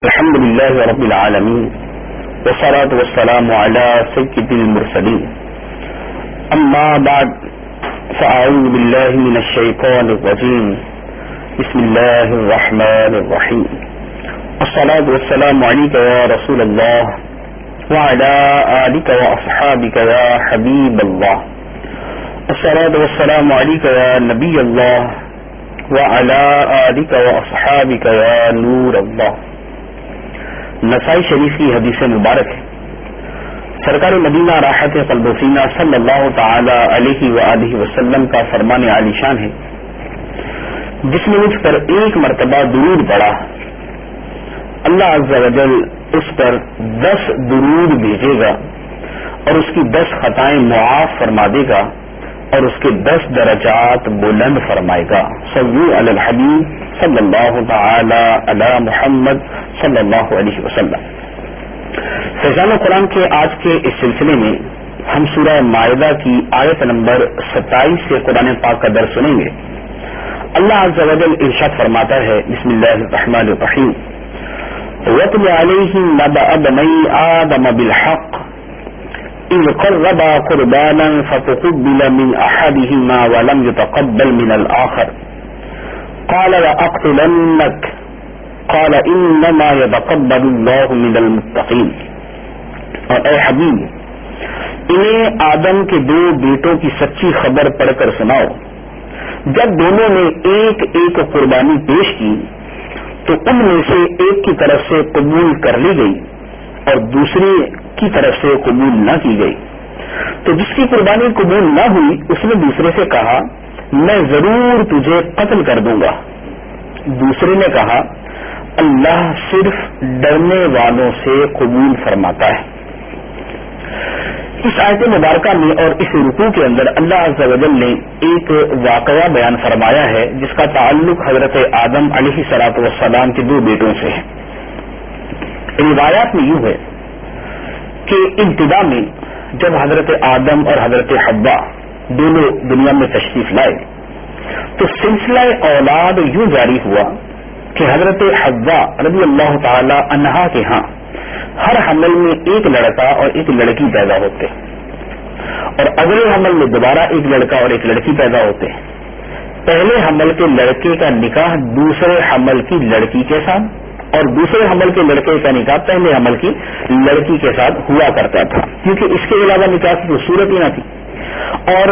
الحمد لله رب العالمين والصلاة والسلام على سيد المرسلين أما بعد فأعوذ بالله من الشيطان الرجيم بسم الله الرحمن الرحيم الصلاة والسلام عليك يا رسول الله وعلى آلك وأصحابك يا حبيب الله الصلاة والسلام عليك يا نبي الله وعلى آلك وأصحابك يا نور الله. نسائی شریف کی حدیث مبارک ہے. سرکار مدینہ راحت قلب و سینہ صلی اللہ تعالی علیہ وآلہ وسلم کا فرمان عالی شان ہے، جس نے مجھ پر ایک مرتبہ درود پڑھا، اللہ عز و جل اس پر 10 درود بھیجے گا اور اس کی 10 خطائیں معاف فرما دے گا اور اس کے 10 درجات بلند فرمائے گا. صلو علی الحبیب صلی اللہ تعالی علی محمد صلی اللہ علیہ وسلم. فیضان قرآن کے آج کے اس سلسلے میں ہم سورہ مائدہ کی آیت نمبر 27 سے قرآن پاک کا درس سنیں گے. اللہ عز و جل ارشاد فرماتا ہے، بسم اللہ الرحمن الرحیم، وَاتْلُ عَلَيْهِمْ نَبَأَ ابْنَيْ آدَمَ بِالْحَقِّ إِذْ قَرَّبَا قُرْبَانًا فَتُقُبِّلَ مِنْ أَحَدِهِمَا وَلَمْ يُتَقَبَّلْ مِنَ الْآخَرِ قَالَ لَأَقْتُلَنَّكَ قال انما يتقبل الله من المتقين. اور اے حبیب، انہیں آدم کے 2 بیٹوں کی سچی خبر پڑھ کر سناؤ. جب دونوں نے ایک ایک قربانی پیش کی تو ان میں سے ایک کی طرف سے قبول کر لی گئی اور دوسرے کی طرف سے قبول نہ کی گئی. تو جس کی قربانی قبول نہ ہوئی اس نے دوسرے سے کہا، میں ضرور تجھے قتل کر دوں گا. دوسرے نے کہا، اللہ صرف ڈرنے والوں سے قبول فرماتا ہے. اس آیت مبارکہ میں اور اس رکوع کے اندر اللہ عز و جل نے ایک واقعہ بیان فرمایا ہے جس کا تعلق حضرت آدم علیہ الصلوۃ والسلام کے 2 بیٹوں سے ہے. روایات میں یوں ہے کہ ابتدا میں جب حضرت آدم اور حضرت حوا دونوں دنیا میں تشریف لائے تو سلسلہ اولاد یوں جاری ہوا کہ حضرت حوا رضی اللہ تعالی عنہا کے ہاں ہر حمل میں ایک لڑکا اور ایک لڑکی پیدا ہوتے اور اگلے حمل میں دوبارہ ایک لڑکا اور ایک لڑکی پیدا ہوتے. پہلے حمل کے لڑکے کا نکاح دوسرے حمل کی لڑکی کے ساتھ اور دوسرے حمل کے لڑکے کا نکاح پہلے حمل کی لڑکی کے ساتھ ہوا کرتا تھا، کیونکہ اس کے علاوہ نکاح کی کوئی صورت ہی نہ تھی. اور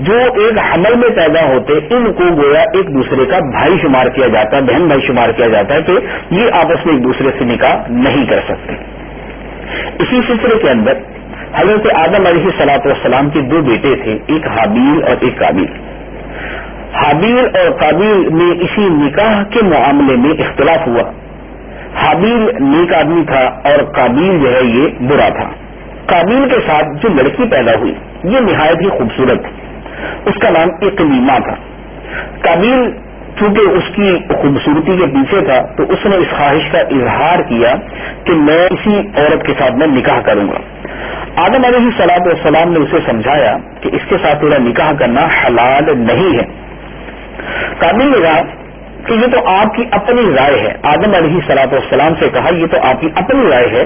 جو ایک حمل میں پیدا ہوتے ان کو گویا ایک دوسرے کا بھائی شمار کیا جاتا ہے، بہن بھائی شمار کیا جاتا ہے کہ یہ آپس میں ایک دوسرے سے نکاح نہیں کر سکتے. اسی سلسلے کے اندر حضرت آدم علیہ الصلوۃ والسلام کے 2 بیٹے تھے، ایک حابیل اور ایک قابیل. حابیل اور قابیل میں اسی نکاح کے معاملے میں اختلاف ہوا. حابیل نیک آدمی تھا اور قابیل جو ہے یہ برا تھا. قابیل کے ساتھ جو لڑکی پیدا ہوئی یہ نہایت ہی خوبصورت تھی، اس کا نام اقلیمہ تھا. قابیل چونکہ اس کی خوبصورتی کے پیچھے تھا تو اس نے اس خواہش کا اظہار کیا کہ میں اسی عورت کے ساتھ میں نکاح کروں گا. آدم علیہ الصلوۃ والسلام نے اسے سمجھایا کہ اس کے ساتھ تیرا نکاح کرنا حلال نہیں ہے. قابیل نے کہا کہ یہ تو آپ کی اپنی رائے ہے. آدم علیہ الصلوۃ والسلام سے کہا یہ تو آپ کی اپنی رائے ہے،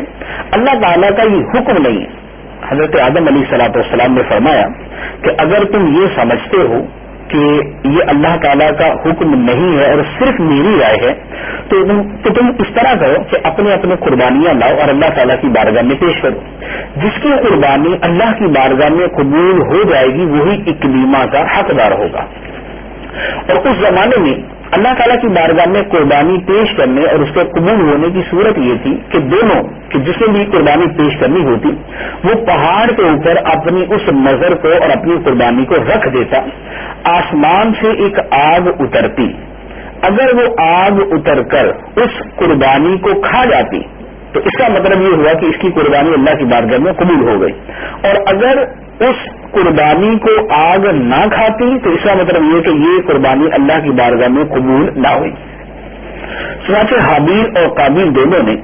اللہ تعالیٰ کا یہ حکم نہیں ہے. حضرت آدم علیہ الصلوۃ والسلام نے فرمایا کہ اگر تم یہ سمجھتے ہو کہ یہ اللہ تعالیٰ کا حکم نہیں ہے اور صرف میری رائے ہے تو تم اس طرح کرو کہ اپنے اپنے قربانیاں لاؤ اور اللہ تعالیٰ کی بارگاہ میں پیش کرو. جس کی قربانی اللہ کی بارگاہ میں قبول ہو جائے گی وہی اقلیمہ کا حقدار ہوگا. اور اس زمانے میں اللہ تعالیٰ کی بارگاہ میں قربانی پیش کرنے اور اس کے قبول ہونے کی صورت یہ تھی کہ دونوں کہ جس نے بھی قربانی پیش کرنی ہوتی وہ پہاڑ کے اوپر اپنی اس نظر کو اور اپنی قربانی کو رکھ دیتا. آسمان سے ایک آگ اترتی، اگر وہ آگ اتر کر اس قربانی کو کھا جاتی تو اس کا مطلب یہ ہوا کہ اس کی قربانی اللہ کی بارگاہ میں قبول ہو گئی، اور اگر اس قربانی کو آگ نہ کھاتی تو اس کا مطلب یہ کہ یہ قربانی اللہ کی بارگاہ میں قبول نہ ہوئی. چنانچہ حابیل اور قابیل دونوں نے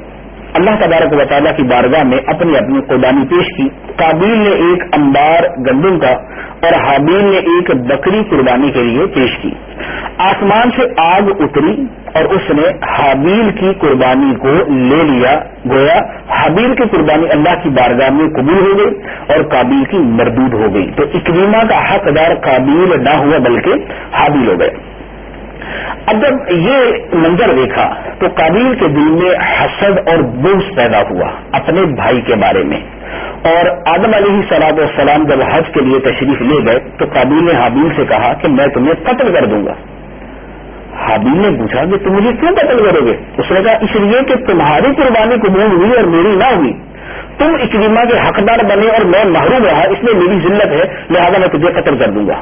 اللہ تبارک و تعالیٰ کی بارگاہ میں اپنی اپنی قربانی پیش کی. قابیل نے ایک انبار گندم کا اور حابیل نے ایک بکری قربانی کے لیے پیش کی. آسمان سے آگ اتری اور اس نے حابیل کی قربانی کو لے لیا. گویا حابیل کی قربانی اللہ کی بارگاہ میں قبول ہو گئی اور قابیل کی مردود ہو گئی. تو اکریمہ کا حقدار قابیل نہ ہوا بلکہ حابیل ہو گئے. اب جب یہ منظر دیکھا تو قابیل کے دل میں حسد اور بغض پیدا ہوا اپنے بھائی کے بارے میں. اور آدم علیہ الصلوۃ والسلام جب حج کے لیے تشریف لے گئے تو قابیل نے حابیل سے کہا کہ میں تمہیں قتل کر دوں گا. حابیل نے پوچھا کہ تم مجھے کیوں قتل کرو گے؟ اس نے کہا اس لیے کہ تمہاری قربانی قبول ہوئی اور میری نہ ہوئی. تم اکریمہ کے حقدار بنے اور میں محروم رہا، اس لیے میری ذلت ہے، لہذا میں تجھے قتل کر دوں گا.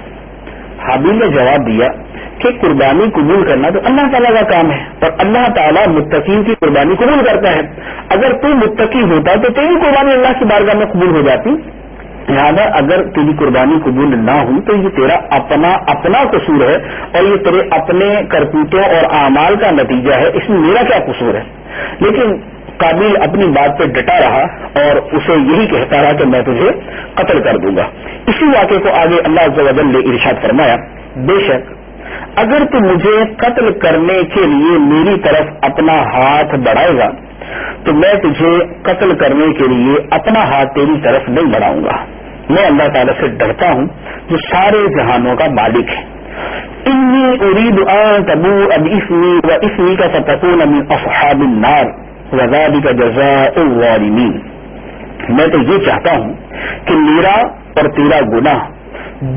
حابیل نے جواب دیا کہ قربانی قبول کرنا تو اللہ تعالیٰ کا کام ہے اور اللہ تعالیٰ متقین کی قربانی قبول کرتا ہے. اگر تو متقی ہوتا تو تیری قربانی اللہ کی بارگاہ میں قبول ہو جاتی. لہٰذا اگر تیری قربانی قبول نہ ہوئی تو یہ تیرا اپنا قصور ہے اور یہ تیرے اپنے کرتوتوں اور اعمال کا نتیجہ ہے، اس میں میرا کیا قصور ہے. لیکن قابیل اپنی بات پہ ڈٹا رہا اور اسے یہی کہتا رہا کہ میں تجھے قتل کر دوں گا. اسی واقعے کو آگے اللہ عز و جل نے ارشاد فرمایا، بے شک اگر تو مجھے قتل کرنے کے لیے میری طرف اپنا ہاتھ بڑھائے گا تو میں تجھے قتل کرنے کے لیے اپنا ہاتھ تیری طرف نہیں بڑھاؤں گا. میں اللہ تعالیٰ سے ڈرتا ہوں جو سارے جہانوں کا مالک ہے. انی اريد ان تبوء باسمي واسمك فتكون من اصحاب النار وذلك جزاء الظالمین. میں تو یہ چاہتا ہوں کہ میرا اور تیرا گناہ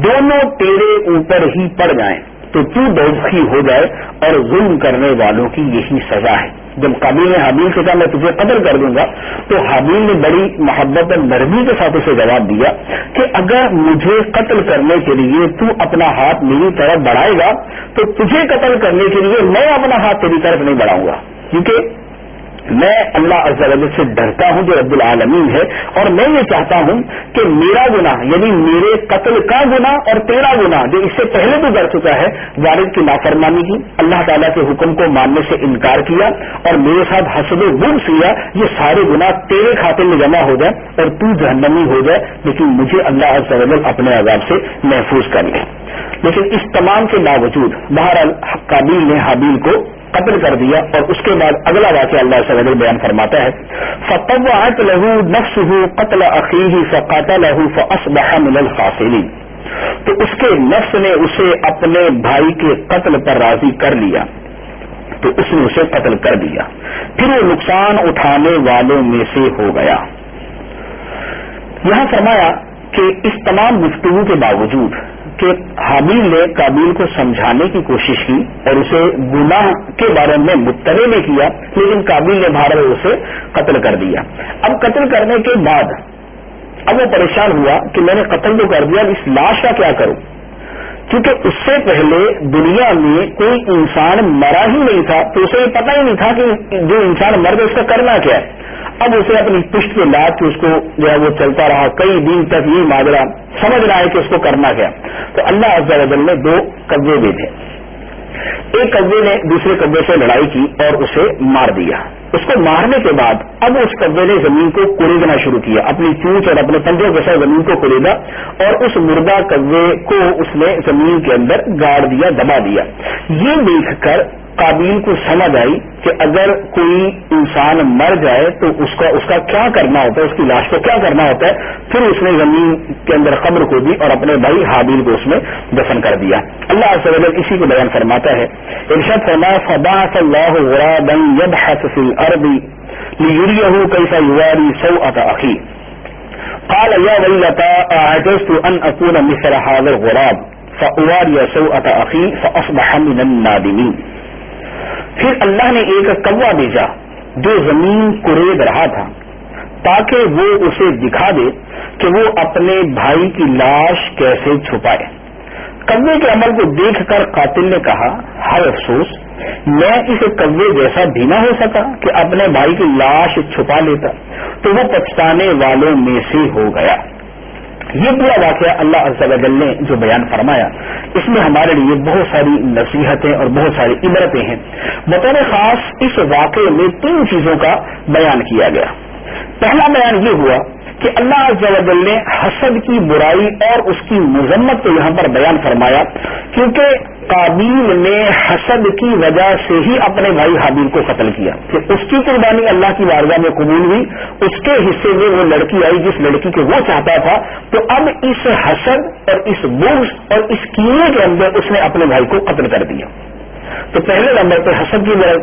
دونوں تیرے اوپر ہی پڑ جائیں تو تو دوزخی ہو جائے اور ظلم کرنے والوں کی یہی سزا ہے. جب قابیل نے حابیل سے کہا میں تجھے قتل کر دوں گا تو حابیل نے بڑی محبت اور نرمی کے ساتھ اسے جواب دیا کہ اگر مجھے قتل کرنے کے لیے تو اپنا ہاتھ میری طرف بڑھائے گا تو تجھے قتل کرنے کے لیے میں اپنا ہاتھ تیری طرف نہیں بڑھاؤں گا، کیونکہ میں اللہ عز و جل سے ڈرتا ہوں جو رب العالمین ہے. اور میں یہ چاہتا ہوں کہ میرا گناہ یعنی میرے قتل کا گناہ اور تیرا گناہ جو اس سے پہلے تو کر چکا ہے، والد کی نافرمانی کی، اللہ تعالیٰ کے حکم کو ماننے سے انکار کیا اور میرے ساتھ حسد و بغض کیا، یہ سارے گناہ تیرے کھاتے میں جمع ہو جائے اور تو جہنمی ہو جائے، لیکن مجھے اللہ عز و جل اپنے عذاب سے محفوظ کر لے. لیکن اس تمام کے باوجود بہرحال قابیل نے حابیل کو قتل کر دیا. اور اس کے بعد اگلا واقعہ اللہ عز و جل بیان فرماتا ہے، فطوعت له نفسه قتل اخيه فقتله فاصبح من الخاسرين. تو اس کے نفس نے اسے اپنے بھائی کے قتل پر راضی کر لیا تو اس نے اسے قتل کر دیا، پھر وہ نقصان اٹھانے والوں میں سے ہو گیا. یہاں فرمایا کہ اس تمام گفتگو کے باوجود کہ حابیل نے قابیل کو سمجھانے کی کوشش کی اور اسے گناہ کے بارے میں مطلع نہیں کیا، لیکن قابیل نے بہرحال اسے قتل کر دیا. اب قتل کرنے کے بعد اب وہ پریشان ہوا کہ میں نے قتل تو کر دیا، اس لاش کا کیا کروں، کیونکہ اس سے پہلے دنیا میں کوئی انسان مرا ہی نہیں تھا تو اسے پتہ ہی نہیں تھا کہ جو انسان مر گیا اس کا کرنا کیا ہے. اب اسے اپنی پشت پہ لاد کے اس کو جو ہے وہ چلتا رہا، کئی دن تک یہ ماجرا سمجھ رہا ہے کہ اس کو کرنا کیا. تو اللہ عز و جل نے 2 قبضے بھیجے. ایک قبضے نے دوسرے قبضے سے لڑائی کی اور اسے مار دیا. اس کو مارنے کے بعد اب اس قبضے نے زمین کو کوریدنا شروع کیا، اپنی چونچ اور اپنے پنجوں کے ساتھ زمین کو کوریدا اور اس مردہ قبضے کو اس نے زمین کے اندر گاڑ دیا، دبا دیا. یہ دیکھ کر قابیل کو سمجھ آئی کہ اگر کوئی انسان مر جائے تو اس کا کیا کرنا ہوتا ہے، اس کی لاش کو کیا کرنا ہوتا ہے. پھر اس نے زمین کے اندر قبر کو دی اور اپنے بھائی حابیل کو اس میں دفن کر دیا. اللہ عز و جل اسی کو بیان فرماتا ہے، ارشاد فرمایا فبعث اللہ غرابا يبحث في الارض ليريه كيف يواري سوءة اخيه قال يا ويلتى اعجزت ان اكون مثل هذا الغراب فاواري سوءة اخي فاصبح من النادمين. پھر اللہ نے ایک کوا بھیجا جو زمین کورید رہا تھا تاکہ وہ اسے دکھا دے کہ وہ اپنے بھائی کی لاش کیسے چھپائے. کوے کے عمل کو دیکھ کر قاتل نے کہا ہائے افسوس، میں اس کوے جیسا بھی نہ ہو سکا کہ اپنے بھائی کی لاش چھپا لیتا. تو وہ پچھتانے والوں میں سے ہو گیا. یہ پورا واقعہ اللہ عز و جل نے جو بیان فرمایا، اس میں ہمارے لیے بہت ساری نصیحتیں اور بہت ساری عبرتیں ہیں۔ بطور خاص اس واقعے میں 3 چیزوں کا بیان کیا گیا۔ پہلا بیان یہ ہوا کہ اللہ عز و جل نے حسد کی برائی اور اس کی مذمت کو یہاں پر بیان فرمایا، کیونکہ قابیل نے حسد کی وجہ سے ہی اپنے بھائی حابیل کو قتل کیا کہ اس کی قربانی اللہ کی بارگاہ میں قبول ہوئی، اس کے حصے میں وہ لڑکی آئی جس لڑکی کو وہ چاہتا تھا، تو اب اس حسد اور اس بغض اور اس کینے کے اندر اس نے اپنے بھائی کو قتل کر دیا۔ تو پہلے نمبر پر حسد کی برائی،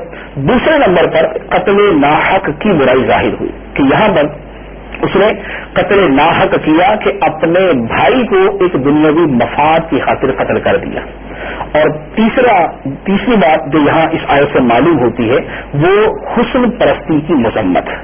دوسرے نمبر پر قتل ناحق کی برائی ظاہر ہوئی کہ یہاں پر اس نے قتل ناحق کیا کہ اپنے بھائی کو ایک دنیاوی مفاد کی خاطر قتل کر دیا۔ اور تیسری بات جو یہاں اس آیت سے معلوم ہوتی ہے وہ حسن پرستی کی مذمت ہے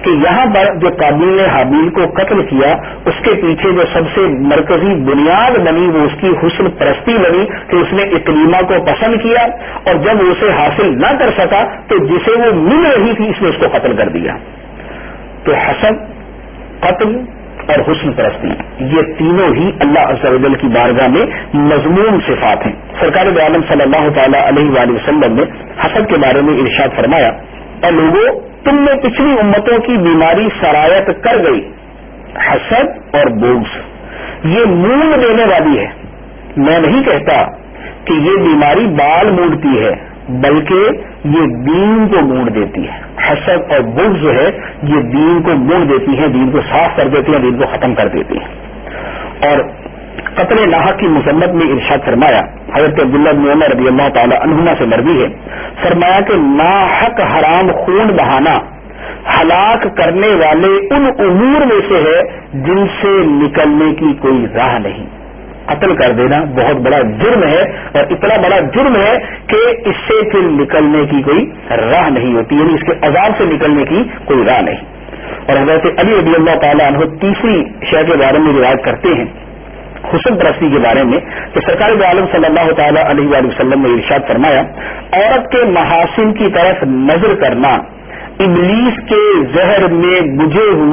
کہ یہاں پر جو قابیل نے حابیل کو قتل کیا اس کے پیچھے جو سب سے مرکزی بنیاد بنی وہ اس کی حسن پرستی بنی کہ اس نے اکلیما کو پسند کیا اور جب اسے حاصل نہ کر سکا تو جسے وہ مل رہی تھی اس نے اس کو قتل کر دیا۔ تو حسد، قتل اور حسن پرستی یہ تینوں ہی اللہ عز و جل کی بارگاہ میں مذموم صفات ہیں۔ سرکار دو عالم صلی اللہ تعالی علیہ وآلہ وسلم نے حسد کے بارے میں ارشاد فرمایا، اور لوگوں تم نے پچھلی امتوں کی بیماری سرایت کر گئی، حسد اور بغض یہ مونڈ دینے والی ہے۔ میں نہیں کہتا کہ یہ بیماری بال مونڈتی ہے بلکہ یہ دین کو مونڈ دیتی ہے۔ حسد اور بغض جو ہے یہ دین کو مونڈ دیتی ہیں، دین کو صاف کر دیتی ہیں، دین کو ختم کر دیتی ہیں۔ اور قتل ناحق کی مذمت میں ارشاد فرمایا، حضرت عبداللہ بن عمر رضی اللہ تعالی عنہما سے مروی ہے، فرمایا کہ ناحق حرام خون بہانا ہلاک کرنے والے ان امور میں سے ہے جن سے نکلنے کی کوئی راہ نہیں۔ قتل کر دینا بہت بڑا جرم ہے اور اتنا بڑا جرم ہے کہ اس سے پھر نکلنے کی کوئی راہ نہیں ہوتی، یعنی اس کے عذاب سے نکلنے کی کوئی راہ نہیں۔ اور حضرت علی رضی اللہ تعالیٰ عنہ تیسری شے کے بارے میں روایت کرتے ہیں حسن پرستی کے بارے میں کہ سرکار دو عالم صلی اللہ تعالیٰ علیہ وآلہ وسلم نے ارشاد فرمایا، عورت کے محاسن کی طرف نظر کرنا ابلیس کے زہر میں بجھے ہوئے